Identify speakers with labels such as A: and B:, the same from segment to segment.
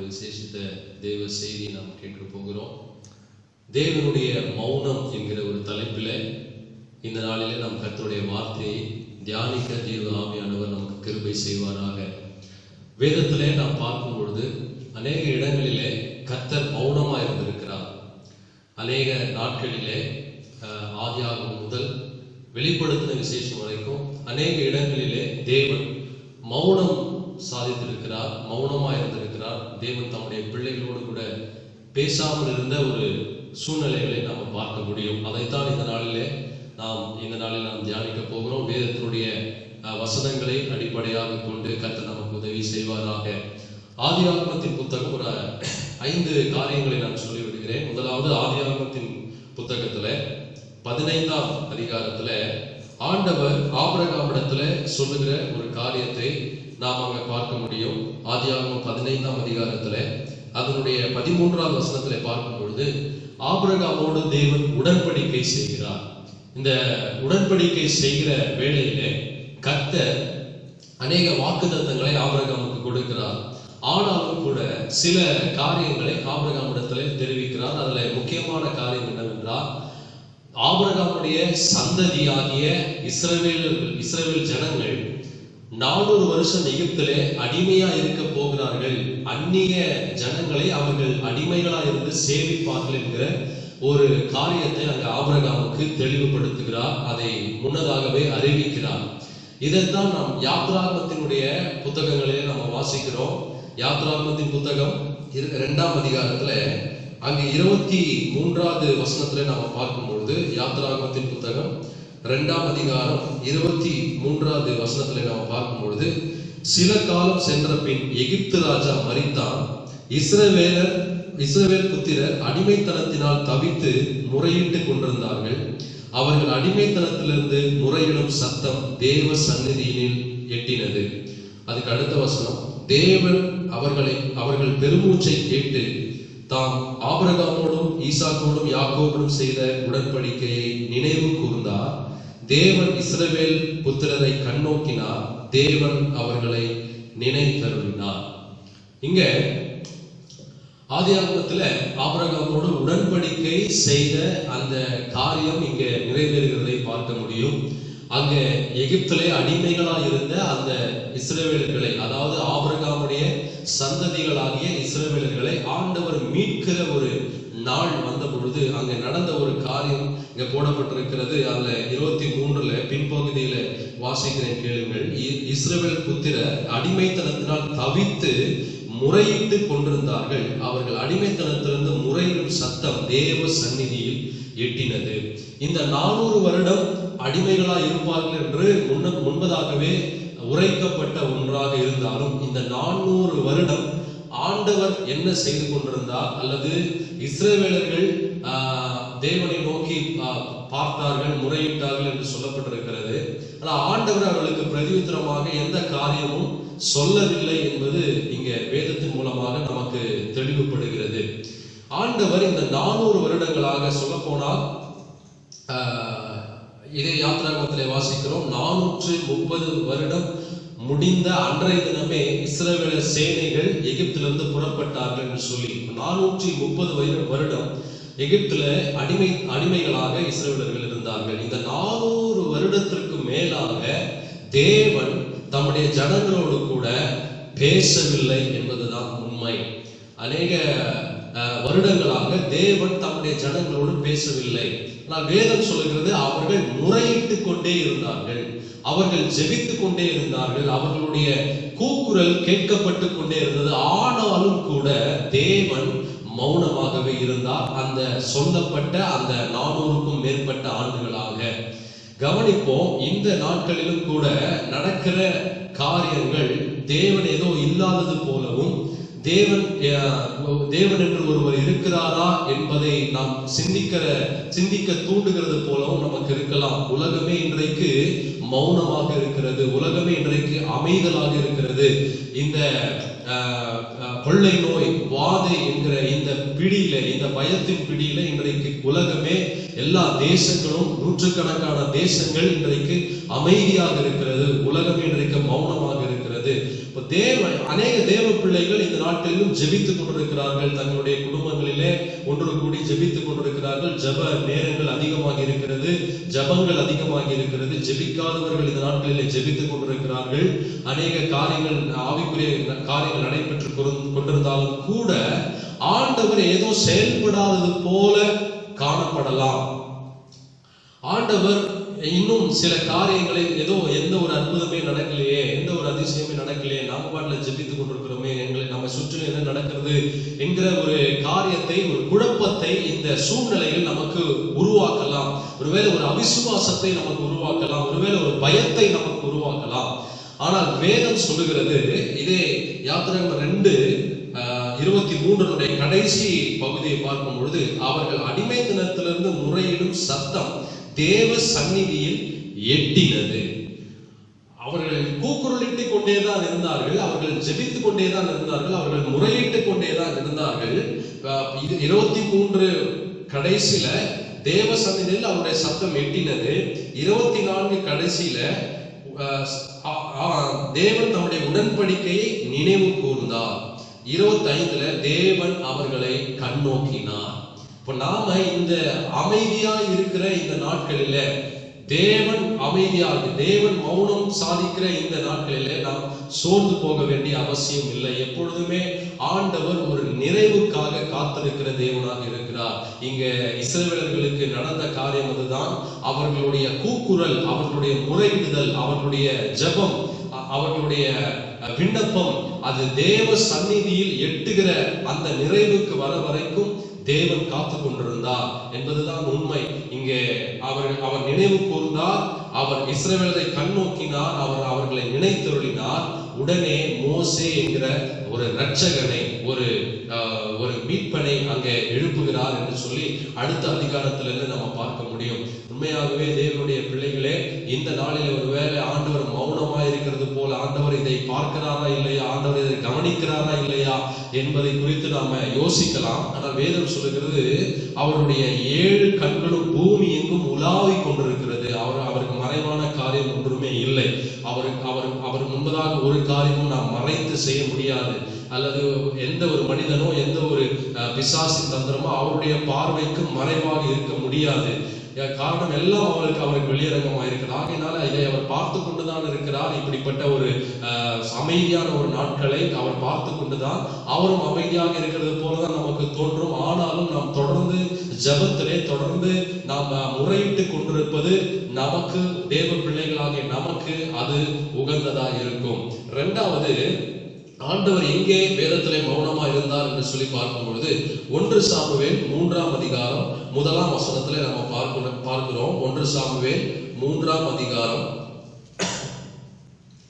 A: விசேஷித்த தேவ செய்தி நாம் கேட்க போகிறோம். தேவனுடைய மௌனம் என்கிற ஒரு தலைப்பில் இந்த நாளிலே நாம் கர்த்தருடைய வார்த்தையை தியானிக்க தேவ ஆவியானவர் நமக்கு கிருபை செய்வாராக. வேதத்திலே நாம் பார்க்கும் பொழுது அநேக இடங்களிலே கர்த்தர் மௌனமா இருந்திருக்கிறார். அநேக நாட்களிலே ஆதியாகமம் முதல் வெளிப்படுத்தின விசேஷம் வரைக்கும் அநேக இடங்களிலே தேவன் மௌனம் சாதித்திருக்கிறார், மௌனமா இருந்திருக்கிறார். தேவன் தம்முடைய பிள்ளைகளோடு கூட பேசாமல் இருந்த ஒரு சூழ்நிலைகளை நாம் பார்க்க முடியும். அதைத்தான் இந்த நாளில் நாம் தியானிக்க போகிறோம். வேதத்தினுடைய வசனங்களை அடிப்படையாக கொண்டு கர்த்தர் நமக்கு உதவி செய்வாராக. ஆதியாகமத்தின் புத்தகம் ஒரு 5 காரியங்களை நான் சொல்லிவிடுகிறேன். முதலாவது, ஆதியாகமத்தின் புத்தகத்துல 15ஆம் அதிகாரத்துல ஆண்டவர் ஆபிரகாமிடத்துல சொல்லுகிற ஒரு காரியத்தை நாம் அங்க பார்க்க முடியும். ஆதியாகமம் 15ஆம் அதிகாரத்துல அதனுடைய 13ஆவது வசனத்துல பார்க்கும் பொழுது ஆபிரகாமோடு தேவன் உடன்படிக்கை செய்கிறார். இந்த உடன்படிக்கை செய்கிற வேளையிலே கர்த்தர் அநேக வாக்குத்தத்தங்களை ஆபிரகாமுக்கு கொடுக்கிறார். ஆனாலும் கூட சில காரியங்களை ஆபிரகாமிடத்திலே தெரிவிக்கிறார். அதுல முக்கியமான காரியம் என்னவென்றால், ஆபிரகாமுடைய சந்ததியாகிய இஸ்ரவேல் ஜனங்கள் 400 வருஷம் எகிப்திலே அடிமையா இருக்க போகிறார்கள். அந்நிய ஜனங்களை அவர்கள் அடிமைகளா இருந்து சேவிப்பார்கள் என்கிற ஒரு காரியத்தை அங்கு ஆபிரகாமுக்கு தெளிவுபடுத்துகிறார். அதை முன்னதாகவே அறிவிக்கிறார். இதைத்தான் நாம் யாத்ராகமத்தினுடைய புத்தகங்களிலே நம்ம வாசிக்கிறோம். யாத்ராகமத்தின் புத்தகம் 2ஆம் அதிகாரத்துல அங்கு 23வது வசனத்துல நாம பார்க்கும்பொழுது, யாத்ராகமத்தின் புத்தகம் 2ஆம் அதிகாரம் 23வது வசனத்துல நாம பார்க்கும்பொழுது, சில காலம் சென்ற பின் எகிப்து ராஜா மரித்தான். இஸ்ரவேல் புத்திரர் அடிமைத்தனத்தினால் தவித்து முறையிட்டு கொண்டிருந்தார்கள். அவர்கள் அடிமைத்தனத்திலிருந்து முறையிடும் சத்தம் தேவ சந்நிதியினில் எட்டினது. அதுக்கு அடுத்த வசனம், தேவன் அவர்கள் பெருமூச்சை கேட்டு தாம் ஆபிரகாமோடும் ஈசாக்கோடும் யாக்கோபோடும் செய்த உடன்படிக்கையை நினைவு கூர்ந்தார். தேவன் இஸ்ரவேல் புத்திரரை கண்ணோக்கினார். தேவன் அவர்களை நினைத்தருளினார். இங்க ஆதியாகமத்துல ஆபிரகாமோடு உடன்படிக்கை செய்த அந்த காரியம் இங்க நிறைவேறுகிறதை பார்க்க முடியும். அங்க எகிப்திலே அடிமைகளா இருந்த அந்த இஸ்ரவேலர்களை, அதாவது ஆபிரகாமுடைய சந்ததிகளாகிய இஸ்ரவேலர்களை ஆண்டவர் மீட்கிற ஒரு நாள் வந்த பொழுது அங்க நடந்த ஒரு காரியம் இங்க போடப்பட்டிருக்கிறது. அதுல 23ல பின்பகுதியில வாசிக்கிறேன், கேளுங்கள். இஸ்ரவேல் புத்திரர் அடிமைத்தனத்தினால் தவித்து முறையிட்டு கொண்டிருந்தார்கள். அவர்கள் அடிமைத்தனத்திலிருந்து முறையிடும் சத்தம் தேவ சந்நிதியில் எட்டினது. இந்த 400 வருடம் அடிமைகளா இருப்பார்கள் என்று முன்பதாகவே உரைக்கப்பட்ட ஒன்றாக இருந்தாலும், இந்த 400 வருடம் ஆண்டவர் என்ன செய்து கொண்டிருந்தார், அல்லது இஸ்ரவேலர்கள் தேவனை நோக்கி பார்த்தார்கள், முறையிட்டார்கள் என்று சொல்லப்பட்டிருக்கிறது. ஆனால் ஆண்டவர் அவர்களுக்கு பிரதியுத்தரமாக எந்த காரியமும் சொல்லவில்லை என்பது இங்க வேதத்தின் மூலமாக நமக்கு தெளிவுபடுகிறது. ஆண்டவர் இந்த 400 வருடங்களாக சொல்ல போனால், இதே யாத்ராகமத்திலே வாசிக்கிறோம், 430 வருடம் முடிந்த அன்றைய தினமே இஸ்ரவேலர் சேனைகள் எகிப்திலிருந்து புறப்பட்டார்கள் என்று சொல்லி 430 வருடம் எகிப்துல அடிமைகளாக இஸ்ரவேலர்கள் இருந்தார்கள். இந்த 400 வருடத்திற்கு மேலாக தேவன் தம்முடைய ஜனங்களோடு கூட பேசவில்லை என்பதுதான் உண்மை. அநேக வருடங்களாக தேவன் தம்முடைய ஜனங்களோடு பேசவில்லை. ஆனால் வேதம் சொல்லுகிறது, அவர்கள் முறையிட்டு கொண்டே இருந்தார்கள், அவர்கள் ஜெபித்துக் கொண்டே இருந்தார்கள், அவர்களுடைய கூக்குரல் கேட்கப்பட்டு கொண்டே இருந்தது. ஆனாலும் கூட தேவன் மௌனமாகவே இருந்தார். அந்த சொல்லப்பட்ட அந்த 400க்கும் மேற்பட்ட ஆண்டுகளாக கவனிப்போம். இந்த நாட்களிலும் கூட நடக்கிற காரியங்கள் தேவன் ஏதோ இல்லாதது போலவும், தேவன் என்று ஒருவர் இருக்கிறாரா என்பதை நாம் சிந்திக்க தூண்டுகிறது போலவும் நமக்கு இருக்கலாம். உலகமே இன்றைக்கு மௌனமாக இருக்கிறது. உலகமே இன்றைக்கு அமைதலாக இருக்கிறது. இந்த கொள்ளை நோய், வாதை என்கிற இந்த பிடியில, இந்த பயத்தின் பிடியில இன்றைக்கு உலகமே, எல்லா தேசங்களும், நூற்றுக்கணக்கான தேசங்கள் இன்றைக்கு அமைதியாக இருக்கிறது. உலகமே இன்றைக்கு மௌனமாக இருக்கிறது. அநேக தேவ பிள்ளைகள் இந்த நாட்களிலும் ஜெபித்துக் கொண்டிருக்கிறார்கள். தங்களுடைய குடும்பங்களிலே ஒன்று கூடி ஜெபித்துக் கொண்டிருக்கிறார்கள். ஜெப நேரங்கள் அதிகமாக இருக்கிறது, ஜெபங்கள் அதிகமாக இருக்கிறது. ஜெபிக்காதவர்கள் இந்த நாட்களிலே ஜெபித்துக் கொண்டிருக்கிறார்கள். அநேக காரியங்கள், ஆவிக்குரிய காரியங்கள் நடைபெற்று கொண்டிருந்தாலும் கூட ஆண்டவர் ஏதோ செயல்படாதது போல காணப்படலாம். ஆண்டவர் இன்னும் சில காரியங்களை ஏதோ எந்த ஒரு அற்புதமே நடக்கலையே, எந்த ஒரு அதிசயமே நடக்கலையே, நாம பாட்டில் ஜெபித்துக் கொண்டிருக்கிறோமே, எங்களை நம்ம சுற்றிலும் என்ன நடக்கிறது என்கிற ஒரு காரியத்தை, ஒரு குழப்பத்தை இந்த சூழ்நிலையில் நமக்கு உருவாக்கலாம். ஒருவேளை ஒரு அவிசுவாசத்தை நமக்கு உருவாக்கலாம், ஒருவேளை ஒரு பயத்தை நமக்கு உருவாக்கலாம். ஆனால் வேதம் சொல்லுகிறது, இதே யாத்திராகமம் 2:23 கடைசி பகுதியை பார்க்கும் பொழுது, அவர்கள் அடிமைத்தனத்திலிருந்து முறையிடும் சத்தம் தேவ சந்நிதியில் எட்டினது. அவர்கள் கூக்குரலிட்டுக் கொண்டேதான் இருந்தார்கள், அவர்கள் ஜெபித்துக் கொண்டேதான் இருந்தார்கள், அவர்கள் முறையிட்டுக் கொண்டேதான் இருந்தார்கள். 23 கடைசியில தேவ சந்நிதியில் அவருடைய சத்தம் எட்டினது. 24 கடைசியில தேவன் தம்முடைய உடன்படிக்கையை நினைவு கூர்ந்தார். 25 தேவன் அவர்களை கண்ணோக்கினார். இப்ப நாம இந்த அமைதியா இருக்கிற இந்த நாட்களில, தேவன் அமைதியாக, தேவன் மௌனம் சாதிக்கிற இந்த நாட்களிலே நாம் சோர்ந்து போக வேண்டிய அவசியம் இல்லை. எப்பொழுதுமே ஆண்டவர் ஒரு நிறைவுக்காக காத்திருக்கிற தேவனாக இருக்கிறார். இங்க இஸ்ரவேலர்களுக்கு நடந்த காரியம் அதுதான். அவர்களுடைய கூக்குரல், அவர்களுடைய முறையிடுதல், அவர்களுடைய ஜெபம், அவர்களுடைய விண்ணப்பம், அது தேவ சந்நிதியில் எட்டுகிற அந்த நிறைவுக்கு வர வரைக்கும் தேவன் காத்து கொண்டிருந்தார் என்பதுதான் உண்மை. இங்கே அவர் நினைவு கூர்ந்தார், அவர் இஸ்ரவேலரை கண்ணோக்கினார், அவர் அவர்களை நினைத்தருளினார். உடனே மோசே என்கிற ஒரு இரட்சகனை, ஒரு மீட்பனை அங்கே எழுப்புகிறார் என்று சொல்லி அடுத்த அதிகாரத்திலிருந்து நம்ம பார்க்க முடியும். உண்மையாகவே தேவனுடைய பிள்ளைகளே, இந்த நாளில் ஒருவேளை ஆண்டவர் மௌனமா இருக்கிறது போல, ஆண்டவர் இதை பார்க்கிறாரா இல்லையா, ஆண்டவர் இதை கவனிக்கிறாரா இல்லையா என்பதை குறித்து நாம யோசிக்கலாம். ஆனால் வேதம் சொல்லுகிறது, அவருடைய 7 கண்களும் பூமி எங்கும் உலாவி கொண்டிருக்கிறது. அவருக்கு மறைவான காரியம் ஒன்றுமே இல்லை. அவர் முன்பதாக ஒரு காரியமும் நாம் மறைத்து செய்ய முடியாது. அல்லது எந்த ஒரு மனிதனோ எந்த ஒரு பிசாசின் தந்திரமோ அவருடைய பார்வைக்கு மறைவாக இருக்க முடியாது. காரணம் எல்லாம் அவருக்கு வெளியரங்கமாக இருக்கிறது. ஆகையினால இதை அவர் பார்த்து கொண்டுதான் இருக்கிறார். இப்படிப்பட்ட ஒரு அமைதியான ஒரு நாட்களை அவர் பார்த்து கொண்டுதான், அவரும் அமைதியாக இருக்கிறது போலதான் நமக்கு தோன்றும். ஆனாலும் நாம் தொடர்ந்து ஜெபத்திலே தொடர்ந்து நாம் முறையிட்டு கொண்டிருப்பது நமக்கு, தேவ பிள்ளைகளாகிய நமக்கு அது உகந்ததாக இருக்கும். இரண்டாவது, ஆண்டவர் எங்கே வேதத்திலே மௌனமா இருந்தார் என்று சொல்லி பார்க்கும் பொழுது 1 சாமுவேல் 3ஆம் அதிகாரம் 1ஆம் வசனத்திலே நம்ம பார்க்கிறோம். 1 சாமுவேல் 3ஆம் அதிகாரம்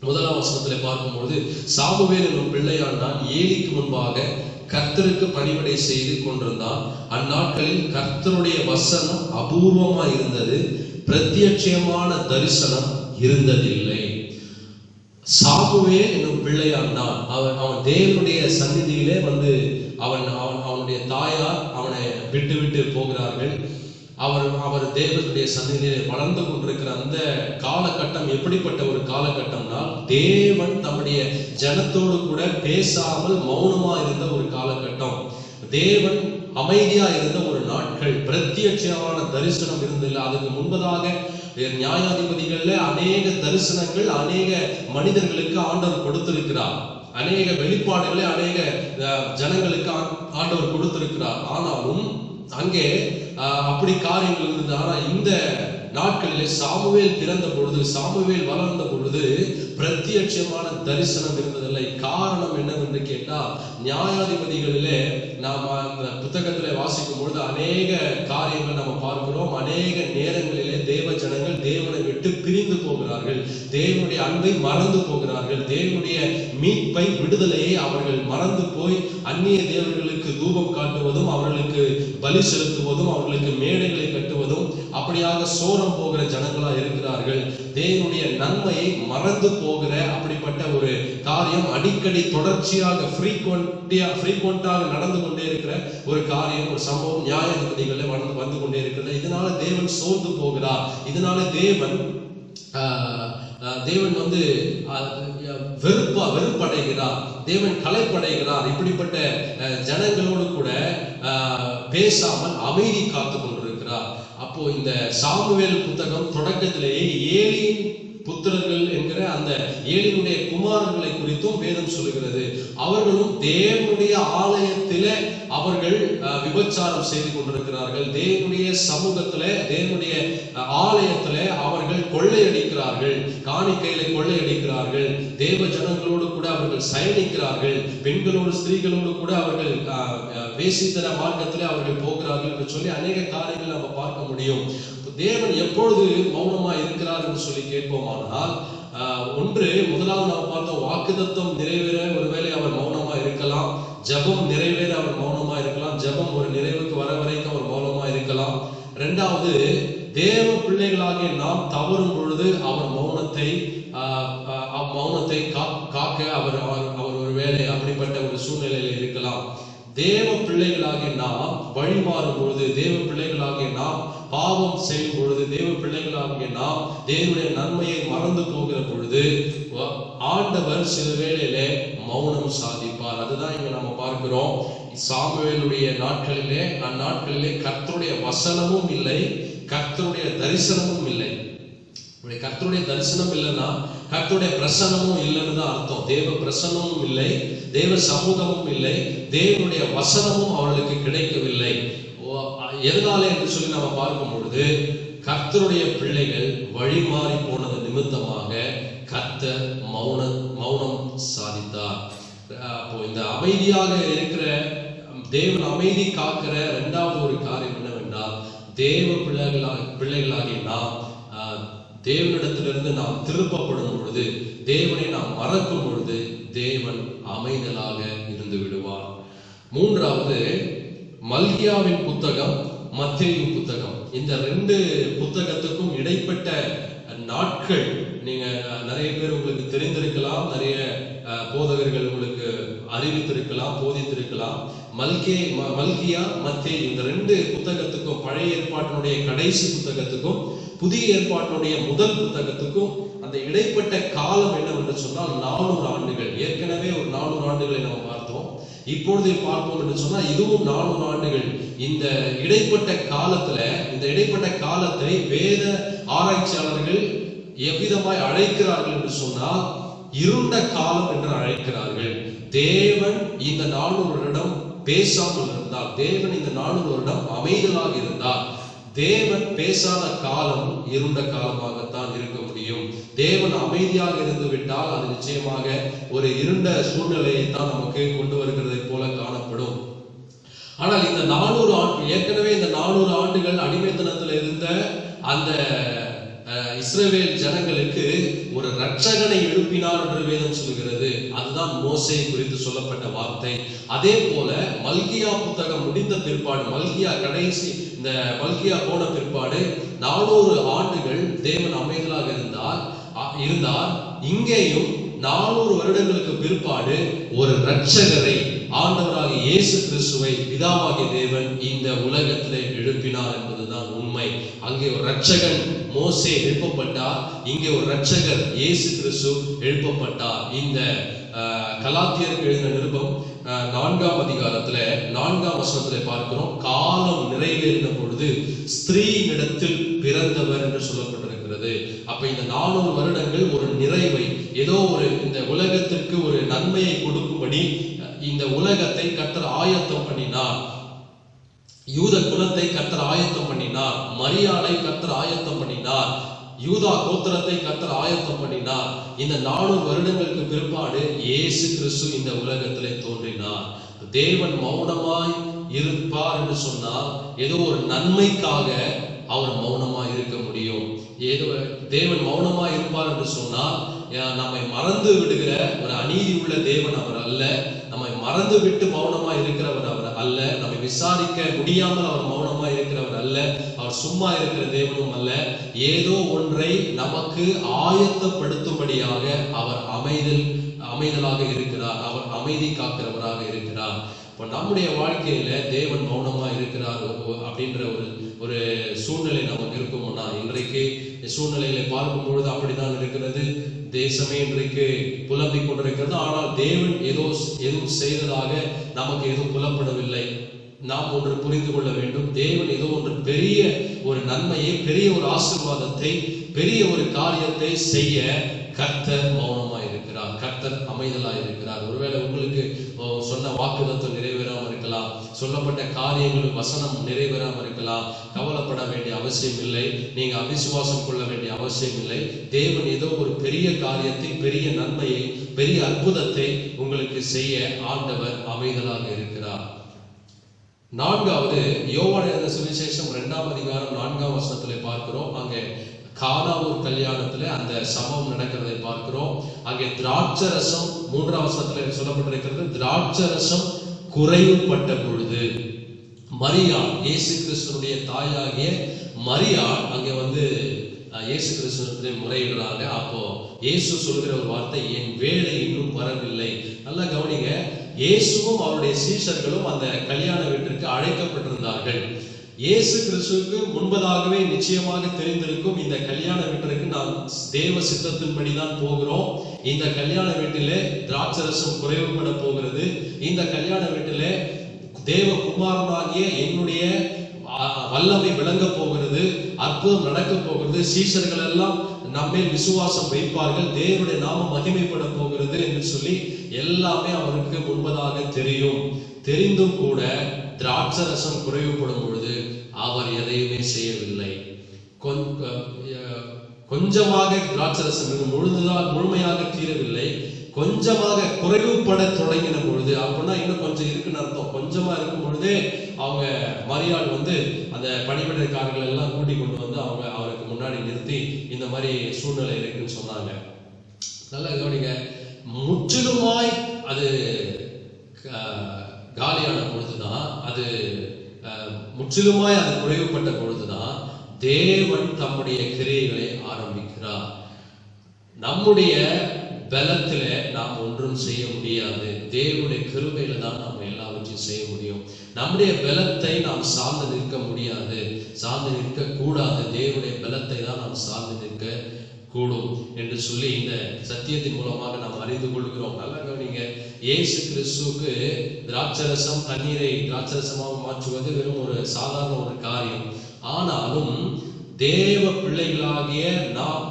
A: 1ஆம் வசனத்திலே பார்க்கும்பொழுது, சாமுவேல் என்னும் பிள்ளையாண்டான் ஏலிக்கு முன்பாக கர்த்தருக்கு பணிவிடை செய்து கொண்டிருந்தான். அந்நாட்களில் கர்த்தருடைய வசனம் அபூர்வமா இருந்தது, பிரத்யட்சமான தரிசனம் இருந்ததில்லை. சாமுவேல் என்னும் பிள்ளையாண்டான். அவன் தேவனுடைய சந்நிதியிலே வந்து அவனுடைய தாயார் அவனை விட்டு போகிறார்கள். அவர் தேவனுடைய சந்நிதியிலே வளர்ந்து கொண்டிருக்கிற அந்த காலகட்டம் எப்படிப்பட்ட ஒரு காலகட்டம்னா, தேவன் தம்முடைய ஜனத்தோடு கூட பேசாமல் மௌனமா இருந்த ஒரு காலகட்டம். தேவன் அமைதியா இருந்த ஒரு நாட்கள். பிரத்யட்சமான தரிசனம் இருந்தில்லை. அதுக்கு முன்பதாக நியாயாதிபதிகள்ல அநேக தரிசனங்கள் அநேக மனிதர்களுக்கு ஆண்டவர் கொடுத்திருக்கிறார். அநேக வெளிப்பாடுகளை அநேக ஜனங்களுக்கு ஆண்டவர் கொடுத்திருக்கிறார். ஆனாலும் அங்கே அப்படி காரியங்கள் இருந்தது. ஆனா இந்த நாட்களிலே சாமுவேல் பிறந்த பொழுது, சாமுவேல் வளர்ந்த பொழுது பிரத்யட்சமான தரிசனம் இருந்ததில்லை. காரணம் என்னவென்று கேட்டால், நியாயாதிபதிகளிலே நாம அந்த புத்தகத்திலே வாசிக்கும் பொழுது அநேக காரியங்கள் நம்ம பார்க்கிறோம். அநேக நேரங்களிலே தேவ ஜனங்கள் தேவனை விட்டு பிரிந்து போகிறார்கள், தேவனுடைய அன்பை மறந்து போகிறார்கள், தேவனுடைய மீட்பை, விடுதலையை அவர்கள் மறந்து போய் அந்நிய தேவர்களுக்கு தூபம் காட்டுவதும், அவர்களுக்கு பலி செலுத்துவதும், அவர்களுக்கு மேடைகளை கட்டுவதும், அப்படியாக சோரம் போகிற ஜனங்களா இருக்கிறார்கள். தேவனுடைய நன்மையை மறந்து போகிற அப்படிப்பட்ட ஒரு காரியம் அடிக்கடி தொடர்ச்சியாக ஃப்ரீக்வெண்டாக நடந்து கொண்டே இருக்கிற ஒரு காரியம், ஒரு சம்பவம் நியாயாதிபதிகளில் வந்து கொண்டே இருக்கிறது. இதனால தேவன் சோர்ந்து போகிறார். இதனால தேவன் தேவன் வெறுப்படைகிறார், தேவன் களைப்படைகிறார். இப்படிப்பட்ட ஜனங்களோடு கூட பேசாமல் அமைதி காத்து கொண்டிருக்கிறார். அப்போ இந்த சாமுவேல் புத்தகம் தொடக்கத்திலேயே ஏலியின் புத்திரர்கள் என்கிற அந்த ஏலியினுடைய குமாரர்களை குறித்தும் வேதம் சொல்லுகிறது. அவர்களும் தேவனுடைய ஆலயத்திலே அவர்கள் விபச்சாரம் செய்து கொண்டிருக்கிறார்கள். தேவனுடைய சமூகத்திலே, தேவனுடைய ஆலயத்திலே அவர்கள் கொள்ளையடிக்கிறார்கள், காணிக்கையில கொள்ளையடிக்கிறார்கள். தேவ ஜனங்களோடு கூட அவர்கள் சயனிக்கிறார்கள், பெண்களோடு ஸ்திரீகளோடு கூட அவர்கள் வேசித்தன மார்க்கத்திலே அவர்கள் போகிறார்கள் என்று சொல்லி அநேக காரியங்கள் நம்ம பார்க்க முடியும். தேவன் எப்பொழுது மௌனமா இருக்கிறார் என்று சொல்லி கேட்போமானால், முதலாவது நாம் பார்த்தோம், வாக்குத்தத்தம் நிறைவேற ஒருவேளை அவர் மௌனமா இருக்கலாம், ஜெபம் நிறைவேற அவர் மௌனமா இருக்கலாம், ஜெபம் ஒரு நிறைவுக்கு வர வரைக்கும் அவர் மௌனமா இருக்கலாம். இரண்டாவது, தேவ பிள்ளைகளாகிய நாம் தவறும் பொழுது அவர் மௌனத்தை காக்க அவர் ஒருவேளை அப்படிப்பட்ட ஒரு சூழ்நிலையில் இருக்கலாம். தேவ பிள்ளைகளாகிய நாம் வழி மாறும் பொழுது, தேவ பிள்ளைகளாகிய நாம் பாவம் செய்யும் பொழுது, தேவ பிள்ளைகளாகிய நாம் தேவனுடைய நன்மையை மறந்து போகிற பொழுது ஆண்டவர் சில வேளையிலே மௌனம் சாதிப்பார். அதுதான் இங்க நம்ம பார்க்கிறோம். சாமுவேலுடைய நாட்களிலே, அந்நாட்களிலே கர்த்தருடைய வசனமும் இல்லை, கர்த்தருடைய தரிசனமும் இல்லை. கர்த்தருடைய தரிசனம் இல்லைன்னா கர்த்தருடைய பிரசன்னமும் இல்லைன்னு தான் அர்த்தம். தேவ பிரசன்னமும் இல்லை, தேவ சமூகமும் இல்லை, தேவனுடைய வசனமும் அவர்களுக்கு கிடைக்கவில்லை. எதனாலே என்று சொல்லி நம்ம பார்க்கும் பொழுது, கர்த்தருடைய பிள்ளைகள் வழி மாறி போனது நிமித்தமாக கர்த்தர் மௌனம் சாதித்தார். அப்போ இந்த அமைதியாக இருக்கிற தேவன் அமைதி காக்கிற இரண்டாவது ஒரு காரியம் என்னவென்றால், தேவ பிள்ளைகளாகிய நாம் தேவனிடத்திலிருந்து நாம் திருப்பப்படும் பொழுது, தேவனை நாம் மறக்கும் பொழுது தேவன் அமைதலாக இருந்து விடுவார். மூன்றாவது, மல்கியாவின் புத்தகம், மத்தேயு புத்தகம். இந்த ரெண்டு புத்தகத்துக்கும் இடைப்பட்ட நாட்கள் நீங்க நிறைய பேர் உங்களுக்கு தெரிந்திருக்கலாம், நிறைய போதகர்கள் உங்களுக்கு அறிவித்திருக்கலாம், போதித்திருக்கலாம். மல்கியா, மத்தேயு, இந்த ரெண்டு புத்தகத்துக்கும், பழைய ஏற்பாட்டினுடைய கடைசி புத்தகத்துக்கும் புதிய ஏற்பாட்டினுடைய முதல் புத்தகத்துக்கும் அந்த இடைப்பட்ட காலம் என்னவென்று சொன்னால் 400 ஆண்டுகள். ஏற்கனவே ஒரு 400 ஆண்டுகளை நம்ம பார்த்தோம். இப்பொழுது பார்ப்போம் என்று சொன்னால் இதுவும் 400 ஆண்டுகள். இந்த இடைப்பட்ட காலத்துல, இந்த இடைப்பட்ட காலத்தை வேத ஆராய்ச்சியாளர்கள் எவ்விதமாய் அழைக்கிறார்கள் என்று சொன்னால் இருண்ட காலம் என்று அழைக்கிறார்கள். தேவன் இந்த 400 வருடம் பேசாமல் இருந்தால், தேவன் இந்த 400 வருடம் அமைதலாக இருந்தால், தேவன் பேசாத காலம் இருண்ட காலமாகத்தான் இருக்க முடியும். தேவன் அமைதியாக இருந்து விட்டால் அது நிச்சயமாக ஒரு இருண்ட சூழ்நிலையை தான் நமக்கு கொண்டு வருகிறதை போல காணப்படும். ஆனால் இந்த 400 ஆண்டு, ஏற்கனவே இந்த 400 ஆண்டுகள் அடிமைத்தனத்தில் இருந்த அந்த இஸ்ரவேல் ஜனங்களுக்கு ஒரு இரட்சகனை எழுப்பினார் என்று வேதம் சொல்கிறது. அதுதான் மோசே குறித்து சொல்லப்பட்ட வார்த்தை. அதே போல மல்கியா புத்தகம் முடிந்த பிற்பாடு, மல்கியா கடைசி, இந்த மல்கியா போன பிற்பாடு 400 ஆண்டுகள் தேவன் அமைதலாக இருந்தார். இங்கேயும் 400 வருடங்களுக்கு பிற்பாடு ஒரு இரட்சகரை, ஆண்டவராக இயேசு கிறிஸ்துவை பிதாவாகிய தேவன் இந்த உலகத்திலே எழுப்பினார் என்பதுதான் உண்மை. அங்கே ஒரு இரட்சகன் மோசே எழுப்பப்பட்டார், இங்கே ஒரு இரட்சகர் இயேசு கிறிஸ்து எழுப்பப்பட்டார். இந்த கலாத்தியருக்கு எழுதின நிருபம் 4ஆம் அதிகாரத்துல 4ஆம் வசனத்திலே பார்க்கிறோம், காலம் நிறைவேறின பொழுது ஸ்திரீயினிடத்தில் பிறந்தவர் என்று சொல்லப்பட்டிருக்கிறது. அப்ப இந்த 400 வருடங்கள் ஒரு நிறைவை, ஏதோ ஒரு இந்த உலகத்திற்கு ஒரு நன்மையை கொடுக்கும்படி இந்த உலகத்தை கர்த்தர் ஆயத்தம் பண்ணினார். யூத குலத்தை கர்த்தர் ஆயத்தம் பண்ணினார், மரியாளை கர்த்தர் ஆயத்தம் பண்ணினார், யூதா கோத்திரத்தை கர்த்தர் ஆயத்தம் பண்ணினார். இந்த 400 வருடங்களுக்கு பிற்பாடு இயேசு கிறிஸ்து இந்த உலகத்திலே தோன்றினார். தேவன் மௌனமாய் இருப்பார் என்று சொன்னால் ஏதோ ஒரு நன்மைக்காக அவர் மௌனமாய் இருக்க முடியும். ஏதோ தேவன் மௌனமாய் இருப்பார் என்று சொன்னால் நம்மை மறந்து விடுகிற ஒரு அநீதி உள்ள தேவன் அவர் அல்ல. நம்மை மறந்து விட்டு மௌனமாய் இருக்கிறவர் அவர் அல்ல. நம்மை விசாரிக்க முடியாமல் அவர் மௌனமாய் இருக்கிறவர் அல்ல. அவர் சும்மா இருக்கிற தேவனும் அல்ல. ஏதோ ஒன்றை நமக்கு ஆயத்தப்படுத்தும்படியாக அவர் அமைதலாக இருக்கிறார். அவர் அமைதி காக்கிறவராக இருக்கிறார். இப்போ நம்முடைய வாழ்க்கையில தேவன் மௌனமா இருக்கிறார் அப்படின்ற ஒரு சூழ்நிலை நமக்கு இருக்கும்னா, இன்றைக்கு சூழ்நிலைகளை பார்க்கும் பொழுது அப்படிதான் இருக்கிறது. தேசமே இன்றைக்கு புலம்பிக் கொண்டிருக்கிறது. ஆனால் தேவன் எதுவும் செய்ததாக நமக்கு எதுவும் புலப்படவில்லை. நாம் ஒன்று புரிந்து கொள்ள வேண்டும். தேவன் ஏதோ ஒன்று பெரிய ஒரு நன்மையை, பெரிய ஒரு ஆசீர்வாதத்தை, பெரிய ஒரு காரியத்தை செய்ய கர்த்தர் மௌனமா இருக்கிறார். கர்த்தர் அமைதலாய் இருக்கிறார். ஒருவேளை உங்களுக்கு சொன்ன வாக்குத்தத்தம் நிறைவேறாம இருக்கலாம், சொல்லப்பட்ட காரியங்கள் வசனம் நிறைவேறாம இருக்கலாம். கவலைப்பட வேண்டிய அவசியம் இல்லை. நீங்க அவிசுவாசம் கொள்ள வேண்டிய அவசியம் இல்லை. தேவன் ஏதோ ஒரு பெரிய காரியத்தை, பெரிய நன்மையை, பெரிய அற்புதத்தை உங்களுக்கு செய்ய ஆண்டவர் அமைதலாக இருக்கிறார். நான்காவது, யோவான் எழுதின சுவிசேஷம் 2ஆம் அதிகாரம் 4ஆம் வசனத்திலே பார்க்கிறோம். அங்கே கானாவூர் கல்யாணத்துல அந்த சம்பவம் நடக்கிறதை பார்க்கிறோம். அங்கே திராட்சரசம் 3ஆம் வசனத்துல சொல்லப்பட்டிருக்கிறது. திராட்சரசம் குறைவுபட்ட பொழுது மரியாள், இயேசு கிறிஸ்துனுடைய தாயாகிய மரியாள் அங்கே இயேசு கிறிஸ்துவத்தை முறையிடுறாங்க. அப்போ இயேசு சொல்கிற ஒரு வார்த்தை, என் வேலை இன்னும் வரவில்லை. நல்லா கவனிங்க, இயேசுவும் அவருடைய சீஷர்களும் அந்த கல்யாண வீட்டிற்கு அழைக்கப்பட்டிருந்தார்கள். இயேசு கிறிஸ்துவுக்கு முன்பதாகவே நிச்சயமாக தெரிந்திருக்கும், இந்த கல்யாண வீட்டிற்கு நாம் தேவ சித்தத்தின்படிதான் போகிறோம். இந்த கல்யாண வீட்டிலே திராட்சரசம் குறைவுபட போகிறது. இந்த கல்யாண வீட்டிலே தேவ குமாரனாகிய என்னுடைய வல்லமை விளங்க போகிறது, அற்புதம் நடக்க போகிறது, சீஷர்கள் எல்லாம் நம்மேல் விசுவாசம் வைப்பார்கள், தேவனுடைய நாமம் மகிமைப்பட போகிறது என்று சொல்லி எல்லாமே அவருக்கு முன்பதாக தெரியும். தெரிந்தும் கூட திராட்சரசம் குறைவுபடும் பொழுது அவர் எதையுமே செய்யவில்லை. கொஞ்சமாக திராட்சரசம் முழுமையாக தீரவில்லை. கொஞ்சமாக குறைவுபட தொடங்கின பொழுது, அப்படின்னா இன்னும் கொஞ்சம் இருக்குன்னு அர்த்தம். கொஞ்சமா இருக்கும் பொழுதே அவங்க மரியாள் அந்த பணிவிடைக்காரர்கள் எல்லாம் கூட்டி கொண்டு அவங்க அவருக்கு முன்னாடி நிறுத்தி இந்த மாதிரி சூழ்நிலை இருக்குன்னு சொன்னாங்க. நல்லா கவனிங்க, முற்றிலுமாய் அது காலியான பொழுதுதான், அது முற்றிலுமாய் அது குறைவுபட்ட பொழுதுதான் தேவன் தம்முடைய கிரியைகளை ஆரம்பிக்கிறார். நம்முடைய பலத்தில நாம் ஒன்றும் செய்ய முடியாது. தேவனுடைய கிருபையில தான் நாம் எல்லாவற்றையும் செய்ய முடியும். நம்முடைய பலத்தை நாம் சார்ந்து நிற்க முடியாது, சார்ந்து நிற்க கூடாது. தேவனுடைய பலத்தை தான் நாம் சார்ந்து நிற்க கூடும் என்று சொல்லி இந்த சத்தியத்தின் மூலமாக நாம் அறிந்து கொள்கிறோம். நல்லா கவனிங்க, இயேசு கிறிஸ்துவுக்கு திராட்சரசம், தண்ணீரை திராட்சரசமாக மாற்றுவது வெறும் ஒரு சாதாரண ஒரு காரியம். ஆனாலும் தேவ பிள்ளைகளாகிய நாம்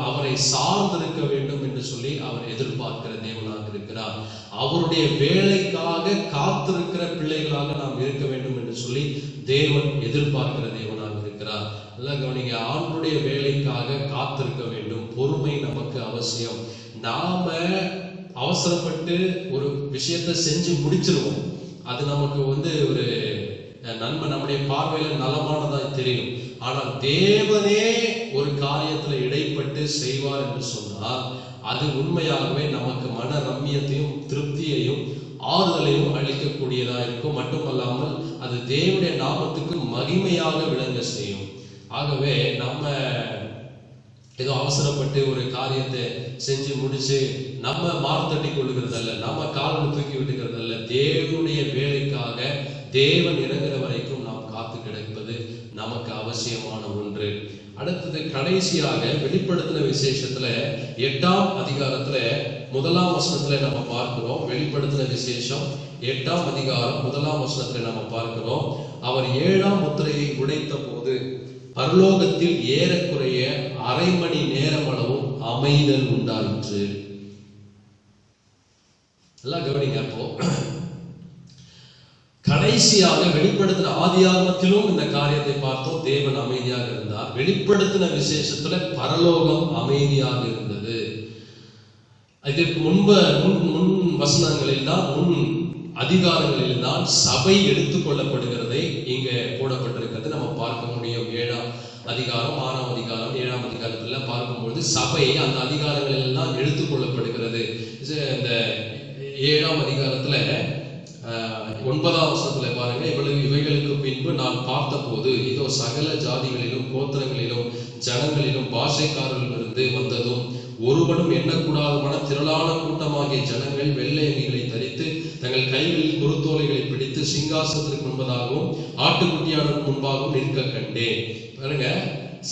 A: அவரை சார்ந்திருக்க வேண்டும் என்று சொல்லி அவர் எதிர்பார்க்கிற தேவனாக இருக்கிறார். அவருடைய வேலைக்காக காத்திருக்கிற பிள்ளைகளாக நாம் இருக்க வேண்டும் என்று சொல்லி தேவன் எதிர்பார்க்கிற தேவனாக இருக்கிறார். நல்லா கவனிங்க, ஆண்டுடைய வேலைக்காக காத்திருக்க வேண்டும். பொறுமை நமக்கு அவசியம். நாம அவசரப்பட்டு ஒரு விஷயத்தை செஞ்சு முடிச்சிருவோம். அது நமக்கு ஒரு நன்மை, நம்முடைய பார்வையில நலமானதா தெரியும். ஆனால் தேவனே ஒரு காரியத்துல இடைப்பட்டு செய்வார் என்று சொன்னால் அது உண்மையாகவே நமக்கு மன ரம்மியத்தையும் திருப்தியையும் ஆறுதலையும் அளிக்கக்கூடியதா இருக்கும். மட்டுமல்லாமல் அது தேவனுடைய நாமத்துக்கு மகிமையாக விளங்க செய்யும். ஆகவே நம்ம ஏதோ அவசரப்பட்டு ஒரு காரியத்தை செஞ்சு முடிச்சு நம்ம மார்த்தட்டி கொள்ளுகிறதல்ல, நம்ம காலில் தூக்கி விட்டுக்கிறதல்ல. தேவனுடைய வேலைக்காக தேவன் இறங்குற வரைக்கும் நாம் காத்து கிடப்பது நமக்கு அவசியமான ஒன்று. அடுத்தது கடைசியாக வெளிப்படுத்தின விசேஷத்துல 8ஆம் அதிகாரத்துல 1ஆம் வசனத்துல நம்ம பார்க்கிறோம். வெளிப்படுத்தின விசேஷம் 8ஆம் அதிகாரம் 1ஆம் வசனத்துல நம்ம பார்க்கிறோம். அவர் 7ஆம் முத்திரையை உடைத்த போது பரலோகத்தில் ஏறக்குறைய அரை மணி நேரம் அளவும் அமைதல் உண்டாயிற்று. எல்லாம் கவனிங்க. அப்போ கடைசியாக வெளிப்படுத்தின ஆதியாகமத்திலும் இந்த காரியத்தை பார்த்தோம். தேவன் அமைதியாக இருந்தார். வெளிப்படுத்தின விசேஷத்துல பரலோகம் அமைதியாக இருந்தது. இதற்கு முன் வசனங்களில் தான், முன் அதிகாரங்களில் தான் சபை எடுத்துக் கொள்ளப்படுகிறதை இங்க போடப்பட்டிருக்கிறது நம்ம பார்க்க முடியும். 7ஆம் அதிகாரம் 6ஆம் அதிகாரம் 7ஆம் அதிகாரத்துல பார்க்கும்பொழுது சபை அந்த அதிகாரங்களில் தான் எடுத்துக் கொள்ளப்படுகிறது. இந்த 7ஆம் அதிகாரத்துல 9ஆம் வசனத்துல பாருங்க, இவைகளுக்கு பின்பு நான் பார்த்த போது இதோ சகல ஜாதிகளிலும் கோத்திரங்களிலும் ஜனங்களிலும் பாஷைக்காரர்களிலிருந்து வந்ததும் ஒருவனும் எண்ணக்கூடாதமான திரளான கூட்டமாகிய ஜனங்கள் வெள்ளை அங்கிகளை தரித்து தங்கள் கைகளில் குருத்தோலைகளை பிடித்து சிங்காசனத்திற்கு முன்பதாகவும் ஆட்டுக்குட்டியானவருக்கு முன்பாகவும் நிற்க கண்டேன். பாருங்க,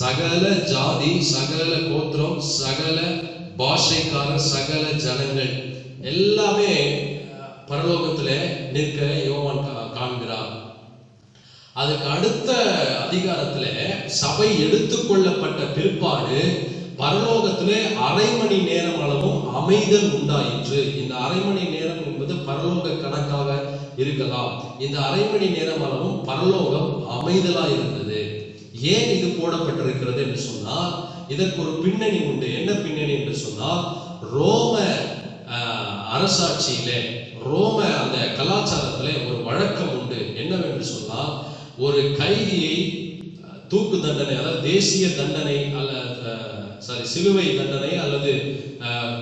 A: சகல ஜாதி, சகல கோத்திரம், சகல பாஷைக்காரர், சகல ஜனங்கள் எல்லாமே பரலோகத்துல நிற்க யோவான் காண்கிறார். அதுக்கு அடுத்த அதிகாரத்துல சபை எடுத்துக்கொள்ளப்பட்ட பிற்பாடு பரலோகத்திலே அரை மணி நேரம் அளவும் அமைதல் உண்டாயிற்று. இந்த அரை மணி நேரம் என்பது பரலோக கணக்காக இருக்கலாம். இந்த அரை மணி நேரம் அளவும் பரலோகம் அமைதலா இருந்தது. ஏன் இது போடப்பட்டிருக்கிறது என்று சொன்னால் இதற்கு ஒரு பின்னணி உண்டு. என்ன பின்னணி என்று சொன்னால், ரோம அரசாட்சியிலே, ரோம அந்த கலாச்சாரத்திலே ஒரு வழக்கம் உண்டு. என்னவென்று சொன்னால், ஒரு கைதியை தூக்கு தண்டனை, அதாவது தேசிய தண்டனை சிலுவை தண்டனை அல்லது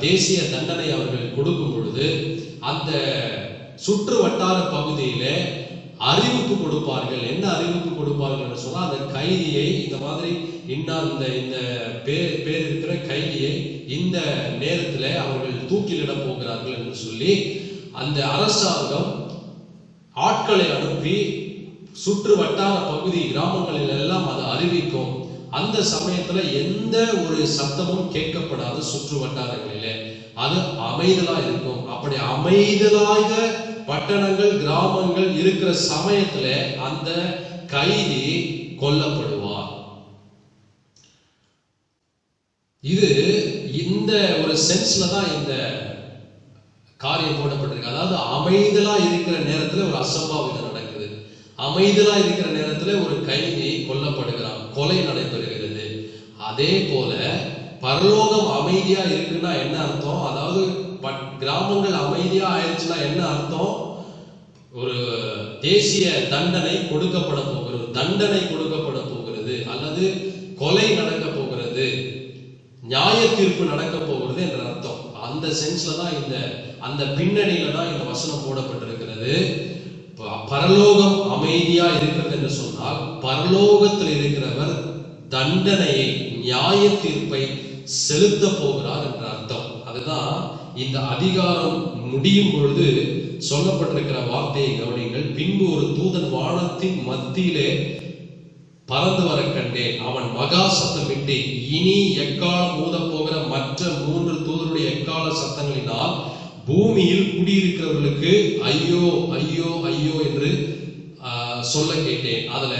A: தேசிய தண்டனை அவர்கள் கொடுக்கும் பொழுது அந்த சுற்று வட்டார பகுதியிலே அறிவிப்பு கொடுப்பார்கள். என்ன அறிவிப்பு கொடுப்பார்கள் என்று சொன்னா, அந்த கைதியை இந்த மாதிரி இந்த பேர் இருக்கிற கைதியை இந்த நேரத்தில் அவர்கள் தூக்கிலிட போகிறார்கள் என்று சொல்லி அந்த அரசாங்கம் ஆட்களை அனுப்பி சுற்று வட்டார பகுதி கிராமங்களில் எல்லாம் அதை அறிவிக்கும். அந்த சமயத்துல எந்த ஒரு சத்தமும் கேட்கப்படாத சுற்று வட்டாரங்களிலே அது அமைதலா இருக்கும். அப்படி அமைதலாக பட்டணங்கள், கிராமங்கள் இருக்கிற சமயத்துல அந்த கைதி கொல்லப்படுவார். இது இந்த ஒரு சென்ஸ்ல தான் இந்த காரியம் போடப்பட்டிருக்கு. அதாவது அமைதலா இருக்கிற நேரத்துல ஒரு அசம்பாவிதம் நடக்குது. அமைதலா இருக்கிற நேரத்துல ஒரு கைதி கொல்லப்படுகிறான், கொலை நடைபெறுகிறது. அதே போல பரலோகம் அமைதியா இருக்குன்னா என்ன அர்த்தம்? அதாவது கிராமங்கள் அமைதியா ஆயிடுச்சுன்னா என்ன அர்த்தம்? ஒரு தேசிய தண்டனை கொடுக்கப்பட போகிறது, தண்டனை கொடுக்கப்பட போகிறது, அல்லது கொலை நடக்க போகிறது, நியாய தீர்ப்பு நடக்க போகிறது என்ற அர்த்தம். அந்த சென்ஸ்ல தான் அந்த பின்னணியில தான் இந்த வசனம் போடப்பட்டிருக்கிறது. பரலோகம் அமைதியா இருக்கிறது என்று சொன்னால் பரலோகத்தில் இருக்கிறவர் தண்டனையை, நியாய தீர்ப்பை செலுத்த போகிறார் என்ற அர்த்தம். அதுதான் இந்த அதிகாரம் முடியும் பொழுது சொல்லப்பட்டிருக்கிற வார்த்தையை கவனிங்கள். பின்பு ஒரு தூதன் வானத்தின் மத்தியிலே பறந்து வர கண்டேன். அவன் மகா சத்தமிட்டு, இனி எக்காலம் ஊத போகிற மற்ற 3 தூதருடைய எக்கால சத்தங்களினால் பூமியில் குடியிருக்கிறவர்களுக்கு ஐயோ ஐயோ ஐயோ என்று சொல்ல கேட்டேன். அதுல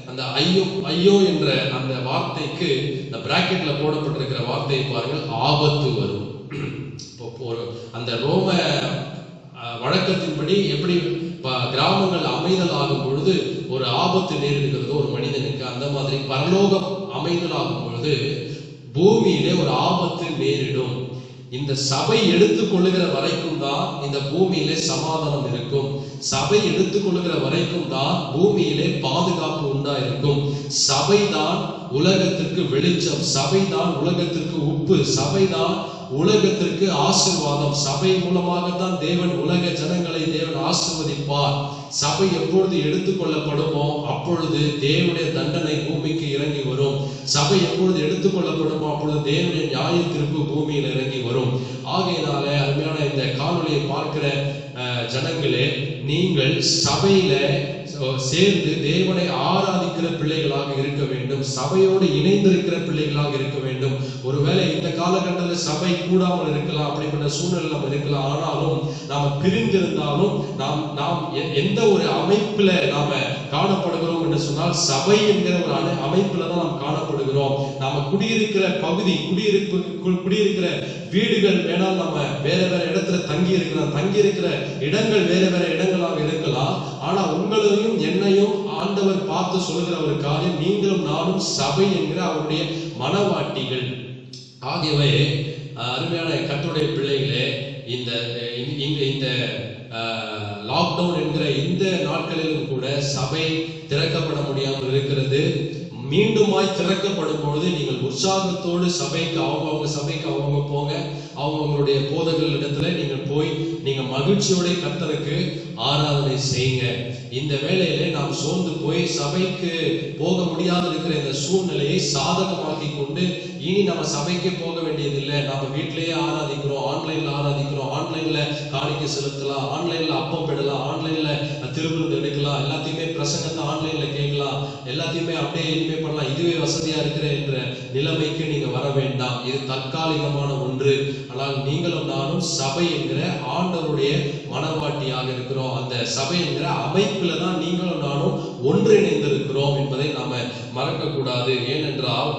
A: அந்த ஐயோ ஐயோ என்ற அந்த வார்த்தைக்கு இந்த பிராக்கெட்ல போடப்பட்டிருக்கிற வார்த்தையை பாருங்கள், ஆபத்து வரும். அந்த ரோம வழக்கத்தின்படி எப்படி கிராமங்கள் அமைதல் ஆகும் பொழுது ஒரு ஆபத்து நேரிடுகிறது ஒரு மனிதனுக்கு, அந்த மாதிரி பரலோகம் அமைதல் ஆகும் பொழுது பூமியிலே ஒரு ஆபத்து நேரிடும். இந்த சபை எடுத்துக்கொள்ளுகிற வரைக்கும் தான் இந்த பூமியிலே சமாதானம் இருக்கும். சபை எடுத்துக்கொள்ளுகிற வரைக்கும் தான் பூமியிலே பாதுகாப்பு உண்டாயிருக்கும். சபைதான் உலகத்திற்கு வெளிச்சம், சபைதான் உலகத்திற்கு உப்பு, சபைதான் உலகத்திற்கு ஆசீர்வாதம். சபை மூலமாகத்தான் தேவன் உலக ஜனங்களை தேவன் ஆசீர்வதிப்பார். சபை எப்பொழுது எடுத்துக்கொள்ளப்படுமோ அப்பொழுது தேவனுடைய தண்டனை பூமிக்கு இறங்கி வரும். சபை எப்பொழுது எடுத்துக்கொள்ளப்படுமோ அப்பொழுது தேவனுடைய நியாய தீர்ப்பு பூமியில் இறங்கி வரும். ஆகையினாலே அருமையான இந்த காணொலியை பார்க்கிற ஜனங்களே, நீங்கள் சபையில சேர்ந்து தேவனை ஆராதிக்கிற பிள்ளைகளாக இருக்க வேண்டும். சபையோடு இணைந்திருக்கிற பிள்ளைகளாக இருக்க வேண்டும். ஒருவேளை இந்த காலகட்டத்தில் சபை கூடாமல் இருக்கலாம், அப்படிப்பட்ட சூழ்நிலை நம்ம இருக்கலாம். ஆனாலும் நாம பிரிந்திருந்தாலும் நாம் எந்த ஒரு அமைப்புல நாம காணப்படுகிறோம் என்று சொன்னால் சபை என்கிற ஒரு அமைப்புல தான் நாம் காணப்படுகிறோம். நாம குடியிருக்கிற பகுதி, குடியிருக்கிற வீடுகள் வேணால் நம்ம வேற வேற இடத்துல தங்கி இருக்கிற இடங்கள் வேற வேற இடங்களாக இருக்கலாம். ஆனா உங்களையும் என்னையும் ஆண்டவர் பார்த்து சொல்கிற ஒரு காரியம், நீங்களும் நானும் சபை என்கிற அவருடைய மனவாட்டிகள். ஆகியவை அருமையான கர்த்தருடைய பிள்ளைகளே, இந்த லாக்டவுன் என்கிற இந்த நாட்களிலும் கூட சபை திறக்கப்பட முடியாமல் இருக்கிறது. மீண்டுமாய் திறக்கப்படும் பொழுது நீங்கள் உற்சாகத்தோடு சபைக்கு அவங்க போங்க. அவங்களுடைய போதகர்களிடத்துல நீங்கள் போய் நீங்க மகிழ்ச்சியோட கர்த்தருக்கு ஆராதனை செய்யுங்க. இந்த வேளையிலே நாம் சோர்ந்து போய் சபைக்கு போக முடியாத இருக்கிற இந்த சூழ்நிலையை சாதகமாக்கி கொண்டு இனி நம்ம சபைக்கு போக வேண்டியதில்லை, நம்ம வீட்டிலேயே ஆராதிக்கிறோம், ஆன்லைன்ல ஆராதிக்கிறோம், ஆன்லைன்ல காணிக்கை செலுத்தலாம், ஆன்லைன்ல அப்பம் பெடலாம், ஆன்லைன்ல திருவிருந்து எடுக்கலாம், எல்லாத்தையுமே பிரசங்கத்தை ஆன்லைன்ல கேட்கலாம், எல்லாத்தையுமே அப்படியே இனிமே பண்ணலாம், இதுவே வசதியா இருக்கிற என்ற நிலைமைக்கு நீங்க வர வேண்டாம். இது தற்காலிகமான ஒன்று. ஆனால் நீங்களும் நானும் சபை என்கிற ஆண்டவருடைய மனவாட்டியாக இருக்கிறோம். அந்த சபை என்கிற அமைப்புல தான் நீங்களும் நானும் ஒன்றிணைந்திருக்கிறோம் என்பதை நாம மறக்க கூடாது. ஏனென்றால்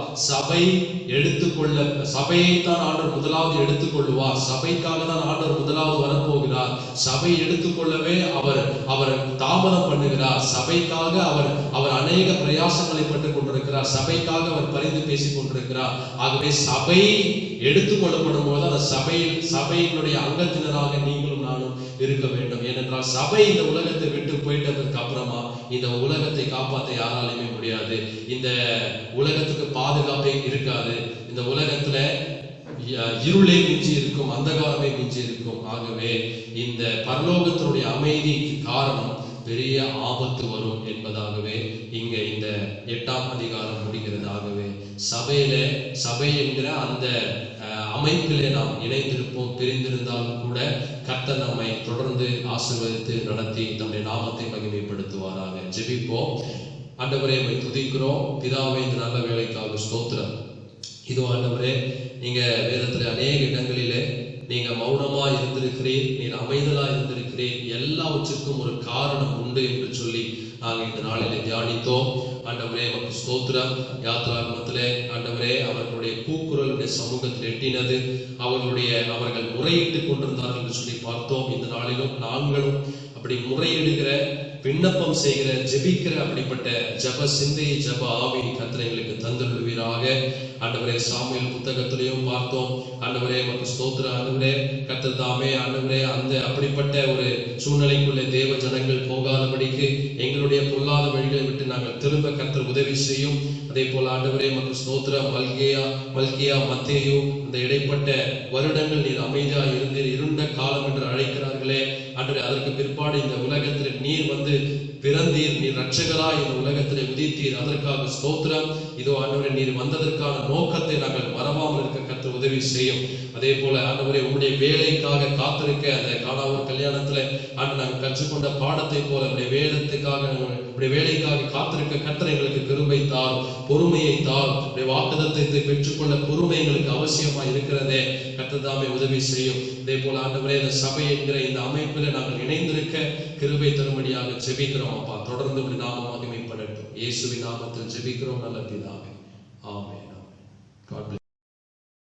A: சபையை தான் ஆண்டவர் முதலாவது எடுத்துக்கொள்வார். சபைக்காக தான் ஆண்டவர் முதலாவது வரப்போகிறார். சபை எடுத்துக்கொள்ளவே அவர் தாமதம் பண்ணுகிறார். சபைக்காக அவர் அநேக பிரயாசங்களை பட்டுக் கொண்டிருக்கிறார். சபைக்காக அவர் பரிந்து பேசிக் கொண்டிருக்கிறார். ஆகவே சபை எடுத்துக்கொள்ளப்படும் போது அந்த சபையினுடைய அங்கத்தினராக நீங்களும் நானும் இருக்க வேண்டும். ஏனென்றால் சபை இந்த உலகத்தை விட்டு போயிட்டதற்கு அப்புறமா இந்த உலகத்தை காப்பாற்ற யாராலுமே முடியாது. இந்த உலகத்துக்கு பாதுகாப்பே இருக்காது. இந்த உலகத்துல இருளே மிஞ்சி இருக்கும், அந்தகாரமே மிஞ்சி இருக்கும். ஆகவே இந்த பரலோகத்தினுடைய அமைதிக்கு காரணம் பெரிய ஆபத்து வரும் என்பதாகவே இங்க இந்த 8ஆம் அதிகாரம் முடிகிறது. ஆகவே சபை என்கிற அந்த அமைப்பிலே நாம் இணைந்திருப்போம். பிரிந்திருந்தாலும் கூட கர்த்தர் நம்மை தொடர்ந்து ஆசீர்வதித்து நடத்தி தம்முடைய நாமத்தை மகிமைப்படுத்துவாராக. ஜெபிப்போம். ஆண்டவரே, உம்மை துதிக்கிறோம். பிதாவே, இந்த நல்ல வேலைக்காக ஸ்தோத்திரம். இதோ ஆண்டவரே, நீங்க வேதத்துல அநேக இடங்களிலே நீங்க மௌனமா இருந்திருக்கிறீர், நீர் அமைதலா இருந்திருக்கிறீர், எல்லாவற்றுக்கும் ஒரு காரணம் உண்டு என்று சொல்லி நாங்கள் இந்த நாளிலே தியானித்தோம். ஆண்டவரே, நமக்கு ஸ்தோத்திரம். யாத்ராகமத்திலே ஆண்டவரே அவர்களுடைய கூக்குரலுடைய சமூகத்தில் எட்டினது, அவர்கள் முறையிட்டு கொண்டிருந்தார்கள் என்று சொல்லி பார்த்தோம். இந்த நாளிலும் நாங்களும் அப்படி முறையிடுகிற, விண்ணப்பம் செய்கிற, ஜெபிக்கிற அப்படிப்பட்ட ஜப சிந்தையை, ஜப ஆவி கர்த்தர் எங்களுக்கு தந்துள்ளுவீராக. ஆண்டவரே, சாமுவேல் புத்தகத்திலையும் பார்த்தோம். ஆண்டவரே, நமக்கு ஸ்தோத்திரம். ஆண்டவரே, கர்த்தர் தாமே ஆண்டவரே அந்த அப்படிப்பட்ட ஒரு சூழ்நிலைக்குள்ளே தேவ ஜனங்கள் போகாதபடிக்கு எங்களுடைய பொல்லாத வழிகளை விட்டு நாங்கள் திரும்ப கர்த்தர் உதவி செய்யும். அதே போல ஆண்டவரே, நமக்கு ஸ்தோத்திரம். மல்கியா மத்தேயு இந்த இடைப்பட்ட வருடங்கள் நீர் அமைதியா இருந்தீர், இருண்ட காலம் என்று அழைக்கிறார்களே ஆண்டவரே, அதற்கு பிற்பாடு இந்த உலகத்தில் நீர் வந்து பிறந்தீர், நீர் ரட்சகராய் இந்த உலகத்திலே உதித்தீர். அதற்காக ஸ்தோத்திரம். இதோ ஆண்டவரே, நீர் வந்ததற்கான நோக்கத்தை நாங்கள் மறவாமல் இருக்க கர்த்தர் உதவி செய்யும். அதே போல ஆண்டவரே, உங்களுடைய வேலைக்காக காத்திருக்க, அந்த கானாவூர் கல்யாணத்துல ஆண்டு நாங்கள் கற்றுக்கொண்ட பாடத்தை போல உங்களுடைய வேதத்துக்காக, உங்களுடைய வேலைக்காக காத்திருக்க கர்த்தர் எங்களுக்கு கிருபை தார், பொறுமையை தார். உங்களுடைய வாக்குத்தத்தத்தை பெற்றுக்கொள்ள பொறுமை எங்களுக்கு அவசியமா இருக்கிறதே. கர்த்தர் தாமே உதவி செய்யும். அதே போல ஆண்டவரே, இந்த சபை என்கிற இந்த அமைப்பில் நாங்கள் இணைந்திருக்க கிருபை தரும்படியாக ஜெபிக்கிறோம். அப்பா, தொடர்ந்து உம்முடைய நாமம் மகிமைப்படட்டும். இயேசுவின் நாமத்தில் ஜெபிக்கிறோம் நல்ல பிதாவே. ஆமென். God bless.